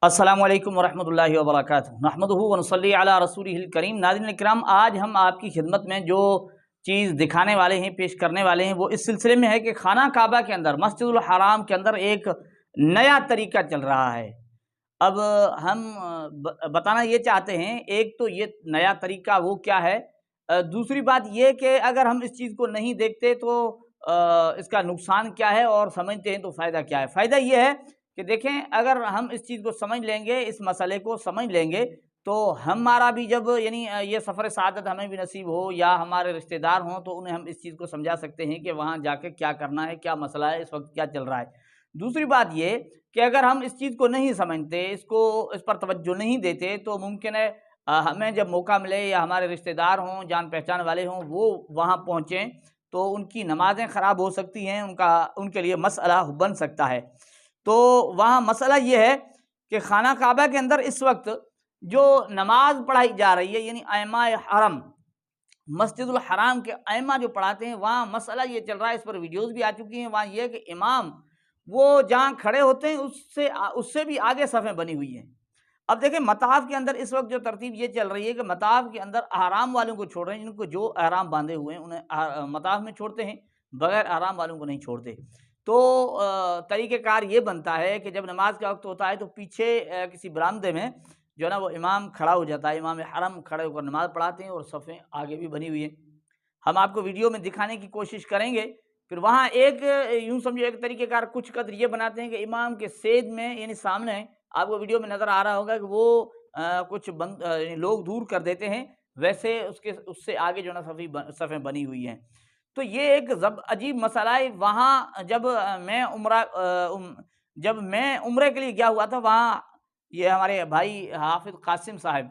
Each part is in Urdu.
السلام علیکم ورحمۃ اللہ وبرکاتہ۔ نحمدہ ونصلی علی رسولہ الکریم۔ ناظرین اکرام، آج ہم آپ کی خدمت میں جو چیز دکھانے والے ہیں، پیش کرنے والے ہیں، وہ اس سلسلے میں ہے کہ خانہ کعبہ کے اندر، مسجد الحرام کے اندر ایک نیا طریقہ چل رہا ہے۔ اب ہم بتانا یہ چاہتے ہیں، ایک تو یہ نیا طریقہ وہ کیا ہے، دوسری بات یہ کہ اگر ہم اس چیز کو نہیں دیکھتے تو اس کا نقصان کیا ہے، اور سمجھتے ہیں تو فائدہ کیا ہے۔ فائدہ یہ ہے کہ دیکھیں، اگر ہم اس چیز کو سمجھ لیں گے، اس مسئلے کو سمجھ لیں گے، تو ہمارا بھی جب یہ سفر سعادت ہمیں بھی نصیب ہو یا ہمارے رشتہ دار ہوں تو انہیں ہم اس چیز کو سمجھا سکتے ہیں کہ وہاں جا کے کیا کرنا ہے، کیا مسئلہ ہے، اس وقت کیا چل رہا ہے۔ دوسری بات یہ کہ اگر ہم اس چیز کو نہیں سمجھتے، اس پر توجہ نہیں دیتے، تو ممکن ہے ہمیں جب موقع ملے یا ہمارے رشتہ دار ہوں، جان پہچان والے ہوں، وہ وہاں پہنچیں تو ان کی نمازیں خراب ہو سکتی ہیں، ان کے لیے مسئلہ بن سکتا ہے۔ تو وہاں مسئلہ یہ ہے کہ خانہ کعبہ کے اندر اس وقت جو نماز پڑھائی جا رہی ہے، یعنی ائمہ حرم، مسجد الحرام کے ائمہ جو پڑھاتے ہیں، وہاں مسئلہ یہ چل رہا ہے، اس پر ویڈیوز بھی آ چکی ہیں۔ وہاں یہ ہے کہ امام وہ جہاں کھڑے ہوتے ہیں اس سے بھی آگے صفیں بنی ہوئی ہیں۔ اب دیکھیں، مطاف کے اندر اس وقت جو ترتیب یہ چل رہی ہے کہ مطاف کے اندر احرام والوں کو چھوڑ رہے ہیں، جن کو جو احرام باندھے ہوئے ہیں انہیں مطاف میں چھوڑتے ہیں، بغیر احرام والوں کو نہیں چھوڑتے۔ تو طریقہ کار یہ بنتا ہے کہ جب نماز کا وقت ہوتا ہے تو پیچھے کسی برآمدے میں جو ہے نا وہ امام کھڑا ہو جاتا ہے، امام حرم کھڑے ہو کر نماز پڑھاتے ہیں، اور صفیں آگے بھی بنی ہوئی ہیں۔ ہم آپ کو ویڈیو میں دکھانے کی کوشش کریں گے۔ پھر وہاں ایک یوں سمجھو ایک طریقہ کار کچھ قدر یہ بناتے ہیں کہ امام کے سید میں، یعنی سامنے آپ کو ویڈیو میں نظر آ رہا ہوگا کہ وہ کچھ لوگ دور کر دیتے ہیں، ویسے اس سے آگے جو ہے نا صفیں بنی ہوئی ہیں۔ تو یہ ایک عجیب مسئلہ ہے۔ وہاں جب میں عمرے کے لیے گیا ہوا تھا، وہاں یہ ہمارے بھائی حافظ قاسم صاحب،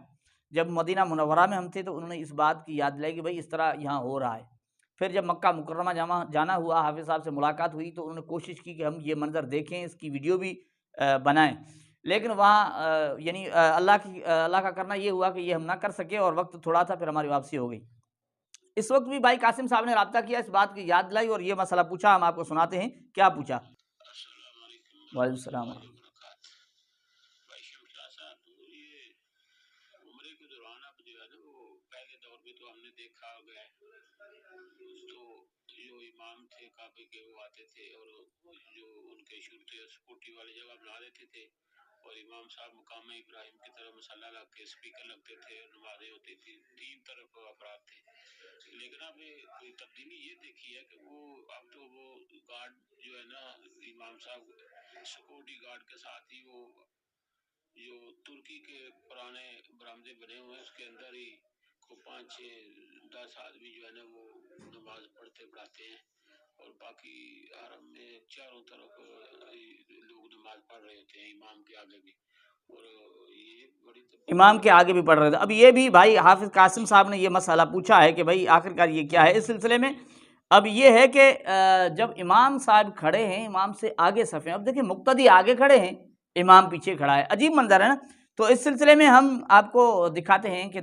جب مدینہ منورہ میں ہم تھے تو انہوں نے اس بات کی یاد دلائی کہ بھائی اس طرح یہاں ہو رہا ہے۔ پھر جب مکہ مکرمہ جانا ہوا، حافظ صاحب سے ملاقات ہوئی تو انہوں نے کوشش کی کہ ہم یہ منظر دیکھیں، اس کی ویڈیو بھی بنائیں، لیکن وہاں یعنی اللہ کا کرنا یہ ہوا کہ یہ ہم نہ کر سکے، اور وقت تھوڑا تھا، پھر ہماری واپسی ہو گئی۔ اس وقت بھی بھائی قاسم صاحب نے رابطہ کیا، اس بات کی یاد دلائی اور یہ مسئلہ پوچھا۔ ہم آپ کو سناتے ہیں کیا پوچھا۔ السلام علیکم وعلیکم السلام۔ بھائی شمشاد صاحب، یہ عمرے کے دوران اب جو ہے نا وہ پہلے دور میں تو ہم نے دیکھا گیا تو جو امام تھے کعبے کے وہ آتے تھے اور جو ان کے شروع تھے سکوٹی والی جگہ بنا دیتے تھے، اور امام صاحب مقام ابراہیم کی طرف مسلح لگ کے اسپیکر لگتے تھے، نمازیں ہوتی تھی، تین طرف افراد تھے۔ لیکن اب کوئی تبدیلی یہ دیکھی ہے کہ اب تو وہ گارڈ جو ہے نا امام صاحب سیکورٹی گارڈ کے ساتھ ہی وہ جو ترکی کے پرانے برآمدے بنے ہوئے ہیں اس کے اندر ہی کو 5 6 10 آدمی جو ہے نا وہ نماز پڑھاتے ہیں، اور باقی حرم میں چاروں طرف لوگ نماز پڑھ رہے ہوتے ہیں، امام کے آگے بھی، اور یہ بڑی امام کے آگے بھی پڑھ رہے تھے۔ اب یہ بھی بھائی حافظ قاسم صاحب نے یہ مسئلہ پوچھا ہے کہ بھائی آخرکار یہ کیا ہے اس سلسلے میں۔ اب یہ ہے کہ جب امام صاحب کھڑے ہیں، امام سے آگے صفیں، اب دیکھیں مقتدی آگے کھڑے ہیں، امام پیچھے کھڑا ہے، عجیب منظر ہے نا۔ تو اس سلسلے میں ہم آپ کو دکھاتے ہیں کہ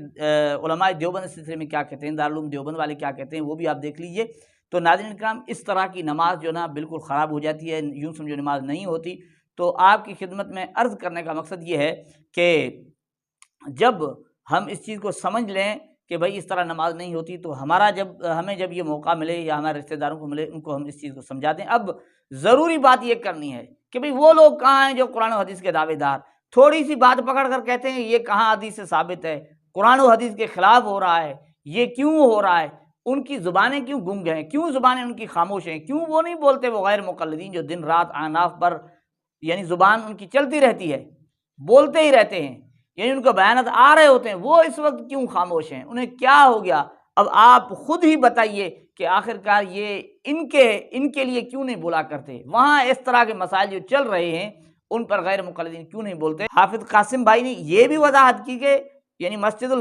علماء دیوبند اس سلسلے میں کیا کہتے ہیں، دارالعلوم دیوبند والے کیا کہتے ہیں، وہ بھی آپ دیکھ لیجئے۔ تو ناظرین اکرام، اس طرح کی نماز جو نا بالکل خراب ہو جاتی ہے، یوں سمجھو نماز نہیں ہوتی۔ تو آپ کی خدمت میں عرض کرنے کا مقصد یہ ہے کہ جب ہم اس چیز کو سمجھ لیں کہ بھائی اس طرح نماز نہیں ہوتی، تو ہمیں جب یہ موقع ملے یا ہمارے رشتہ داروں کو ملے، ان کو ہم اس چیز کو سمجھا دیں۔ اب ضروری بات یہ کرنی ہے کہ بھئی وہ لوگ کہاں ہیں جو قرآن و حدیث کے دعوے دار تھوڑی سی بات پکڑ کر کہتے ہیں یہ کہاں حدیث سے ثابت ہے، قرآن و حدیث کے خلاف ہو رہا ہے، یہ کیوں ہو رہا ہے، ان کی زبانیں کیوں گنگ ہیں، کیوں زبانیں ان کی خاموش ہیں، کیوں وہ نہیں بولتے، وہ غیر مقلدین جو دن رات اعناف پر یعنی زبان ان کی چلتی رہتی ہے، بولتے ہی رہتے ہیں، یعنی ان کو بیانات آ رہے ہوتے ہیں، وہ اس وقت کیوں خاموش ہیں، انہیں کیا ہو گیا؟ اب آپ خود ہی بتائیے کہ آخرکار یہ ان کے لیے کیوں نہیں بولا کرتے؟ وہاں اس طرح کے مسائل جو چل رہے ہیں ان پر غیر مقلدین کیوں نہیں بولتے؟ حافظ قاسم بھائی نے یہ بھی وضاحت کی کہ یعنی مسجد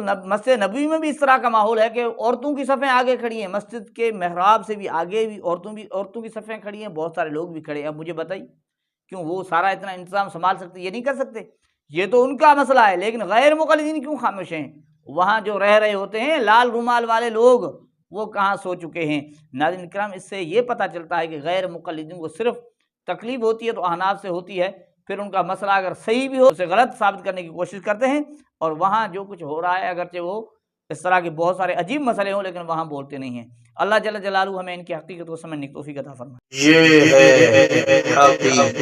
نبوی میں بھی اس طرح کا ماحول ہے کہ عورتوں کی صفیں آگے کھڑی ہیں، مسجد کے محراب سے بھی آگے بھی عورتوں کی صفیں کھڑی ہیں، بہت سارے لوگ بھی کھڑے ہیں۔ اب مجھے بتائیے کیوں وہ سارا اتنا انتظام سنبھال سکتے؟ یہ نہیں کر سکتے، یہ تو ان کا مسئلہ ہے، لیکن غیر مقلدین کیوں خاموش ہیں؟ وہاں جو رہ رہے ہوتے ہیں لال رومال والے لوگ، وہ کہاں سو چکے ہیں؟ ناظرین اکرام، اس سے یہ پتہ چلتا ہے کہ غیر مقلدین کو صرف تکلیف ہوتی ہے تو احناف سے ہوتی ہے، پھر ان کا مسئلہ اگر صحیح بھی ہو اسے غلط ثابت کرنے کی کوشش کرتے ہیں، اور وہاں جو کچھ ہو رہا ہے اگرچہ وہ اس طرح کے بہت سارے عجیب مسئلے ہوں لیکن وہاں بولتے نہیں ہیں۔ اللہ جل جلالہ ہمیں ان کی حقیقت کو سمجھنے کی توفیق عطا فرمائے۔ یہ ہے حقیقت۔